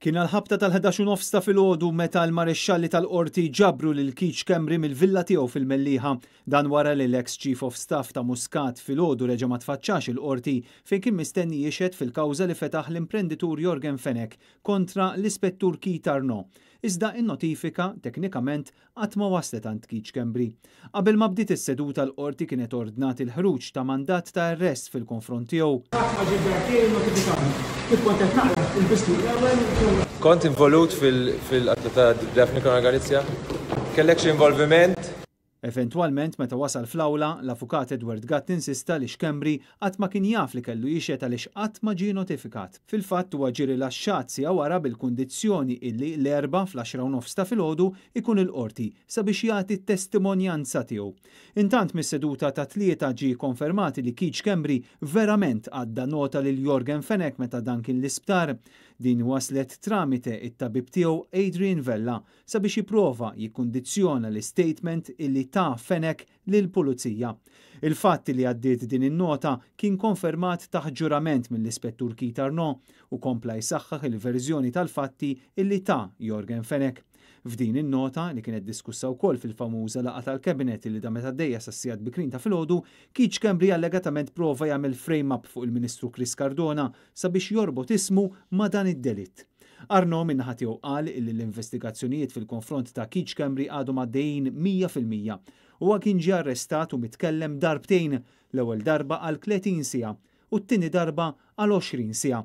Kien għal-ħabta tal-11 ta' filgħodu meta l-marexxalli tal-qorti ġabru lil Keith Schembri mill-villa tiegħu fil-Mellieħa. Dan wara li l-ex Chief of Staff ta' Muscat filgħodu reġa' ma tfaċċax il-qorti fejn kien mistenni jixhed fil-kawża li fetaħ l-imprenditur Jorgen Fenech kontra l-ispettur Keith Arnaud. Iżda in-notifika teknikament qatt ma waslet għand Keith Schembri. Qabel ma bdiet is-seduta l-qorti kienet ordnat il-ħruġ ta' mandat ta' arrest fil-konfront tiegħu. Kont involut fil-qatlu ta' Daphne Caruana Galizia? Kellek xi involviment? Eventwalment meta wasal fl-awla, l-avukat Edward Gatt insista li Schembri qatt ma kien jaf li kellu jixed għaliex qatt ma ġie notifikat. Fil-fatt huwa ġie rilaxxat siegħa wara bil-kundizzjoni illi l-erba' fl-10 ta' filgħodu ikun il-qorti sabiex jagħti t-testimonjanza tiegħu. Intant mis-seduta ta' tlieta ġie konfermati li Keith Schembri verament għadda nota lil Jorgen Fenech meta dan kien l-isptar. Din waslet tramite it-tabib tiegħu Adrian Vella sabiex jipprova jikkundizzjona l-istatement illi ta' Fenech lill-Pulizija. Il-fatt li għaddiet din in-nota kien konfermat taħt ġurament mill-Ispettur Keith Arnaud u kompla jsaħħaħ il-verżjoni tal-fatti illi ta' Jorgen Fenech. F'din in-nota li kienet diskussa wkoll fil-famuża laqgħa tal-Kabinet li damet għaddejja sas-sigħat bikrin ta' filgħodu, Keith Schembri allegatament prova jagħmel frame-up fuq il-Ministru Chris Cardona sabiex jorbot ismu ma' dan id-delitt. Arnaud min-naħa tiegħu qal li l-investigazzjonijiet fil-konfront ta' Keith Schembri għadhom għaddejjin 100%. Huwa kien ġie arrestat u mitkellem darbtejn, l-ewwel darba għal 30 siegħa u t-tieni darba għal 20 siegħa.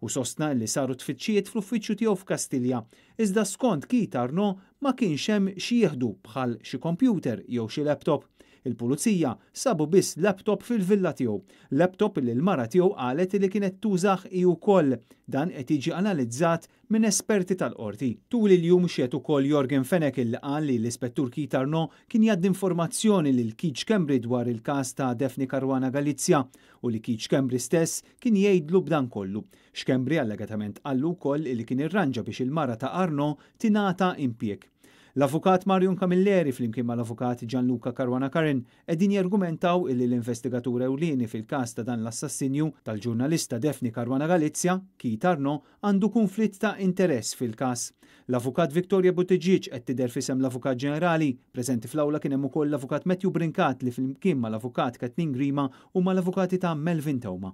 U sostna li saru tfittxijiet fl-uffiċċju tiegħu f'Kastilja. Iżda skont Keith Arnaud ma kienx hemm xi jieħdu bħal xi kompjuter jew xi laptop. Il-Pulizija sabu biss laptop fil-villa tiegħu. Laptop li l-mara tiegħu qalet li kienet tużaħ hi wkoll. Dan qed jiġi analizzat minn esperti tal-qorti. Tul il-jum xiet ukoll Jorgen Fenech il qal li l-Ispettur Keith Arnaud kien jgħaddi informazzjoni lil Keith Schembri dwar il-każ ta' Daphne Caruana Galizia u li Keith Schembri stess kien jgħidlu b'dan kollu. Schembri allegatament qallu wkoll li kien irranġa biex il-mara ta' Arnaud tingħata impjieg. L-avukat Marion Camilleri flimkien mal-avukat Gianluca Caruana Carin qegħdin jargumentaw illi l-investigatur ewlieni fil-każ ta' dan l-assassinju tal-ġurnalista Daphne Caruana Galizia, Keith Arnaud, għandu konflitt ta' interess fil-każ. L-avukat Victoria Buttigieg qed tidher f'isem l-avukat ġenerali, preżenti fl-awla kien hemm ukoll l-avukat Matthew Brincat li flimkien mal-avukat Kathleen Grima u mal-avukati ta' Melvin Toma.